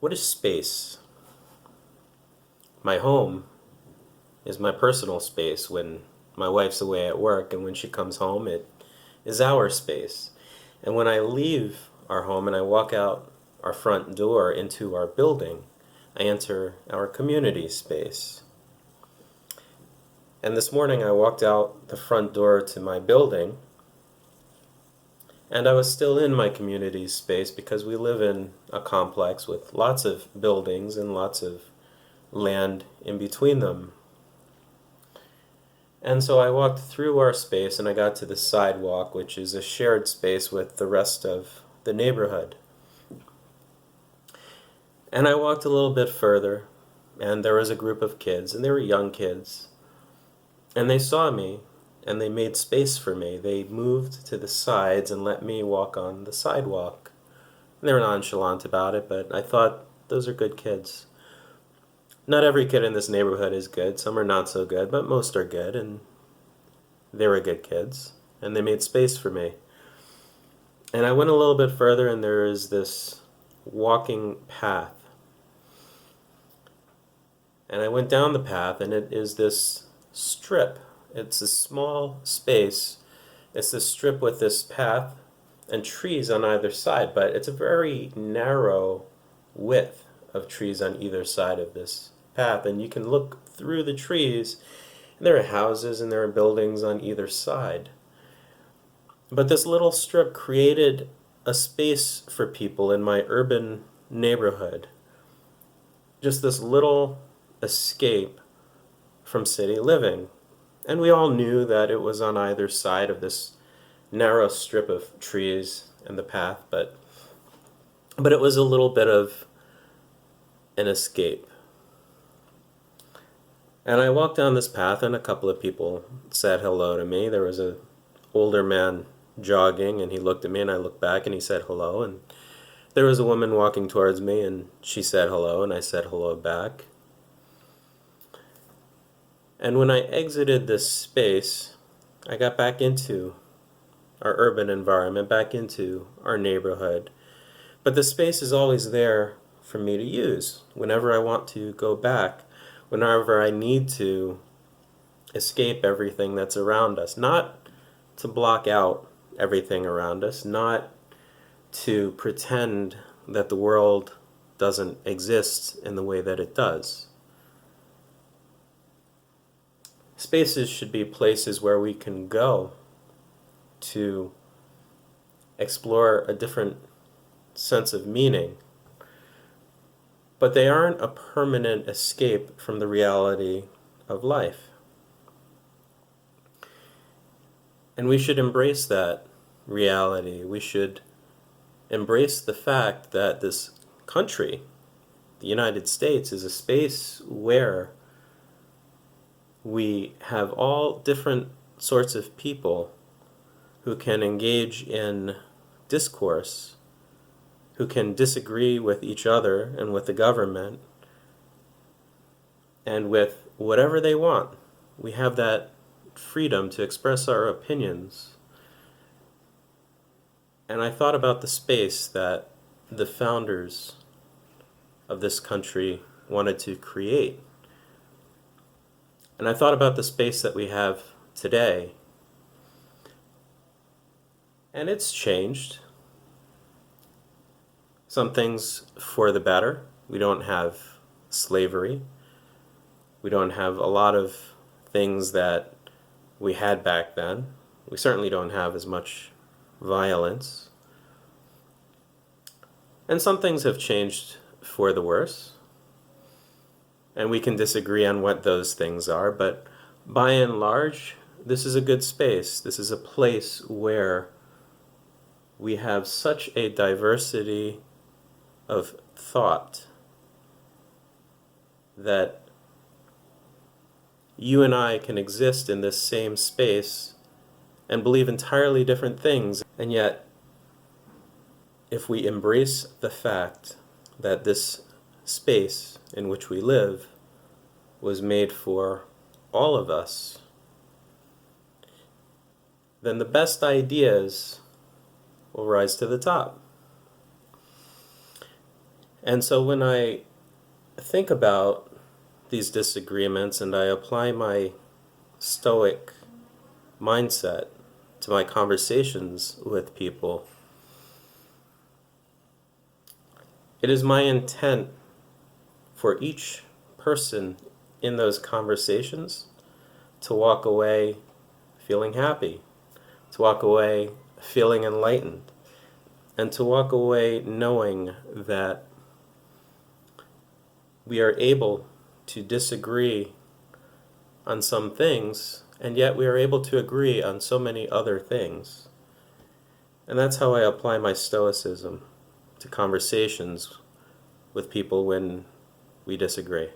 What is space? My home is my personal space when my wife's away at work, and when she comes home, it is our space. And when I leave our home and I walk out our front door into our building, I enter our community space. And this morning I walked out the front door to my building, and I was still in my community space because we live in a complex with lots of buildings and lots of land in between them. And so I walked through our space and I got to the sidewalk, which is a shared space with the rest of the neighborhood. And I walked a little bit further, and there was a group of kids, and they were young kids. And they saw me, and they made space for me. They moved to the sides and let me walk on the sidewalk. And they were nonchalant about it, but I thought, those are good kids. Not every kid in this neighborhood is good. Some are not so good, but most are good, and they were good kids. And they made space for me. And I went a little bit further, and there is this walking path. And I went down the path, and it is this strip. It's a small space. It's this strip with this path and trees on either side, but it's a very narrow width of trees on either side of this path. And you can look through the trees, and there are houses and there are buildings on either side. But this little strip created a space for people in my urban neighborhood. Just this little escape from city living. And we all knew that it was on either side of this narrow strip of trees and the path, but it was a little bit of an escape. And I walked down this path, and a couple of people said hello to me. There was an older man jogging, and he looked at me, and I looked back, and he said hello. And there was a woman walking towards me, and she said hello, and I said hello back. And when I exited this space, I got back into our urban environment, back into our neighborhood. But the space is always there for me to use whenever I want to go back, whenever I need to escape everything that's around us. Not to block out everything around us, not to pretend that the world doesn't exist in the way that it does. Spaces should be places where we can go to explore a different sense of meaning. But they aren't a permanent escape from the reality of life. And we should embrace that reality. We should embrace the fact that this country, the United States, is a space where we have all different sorts of people who can engage in discourse, who can disagree with each other and with the government, and with whatever they want. We have that freedom to express our opinions. And I thought about the space that the founders of this country wanted to create. And I thought about the space that we have today. And it's changed. Some things for the better. We don't have slavery. We don't have a lot of things that we had back then. We certainly don't have as much violence. And some things have changed for the worse. And we can disagree on what those things are, but by and large, this is a good space. This is a place where we have such a diversity of thought that you and I can exist in this same space and believe entirely different things. And yet, if we embrace the fact that this space in which we live was made for all of us, then the best ideas will rise to the top. And so when I think about these disagreements and I apply my Stoic mindset to my conversations with people, it is my intent for each person in those conversations to walk away feeling happy, to walk away feeling enlightened, and to walk away knowing that we are able to disagree on some things, and yet we are able to agree on so many other things. And that's how I apply my Stoicism to conversations with people when we disagree.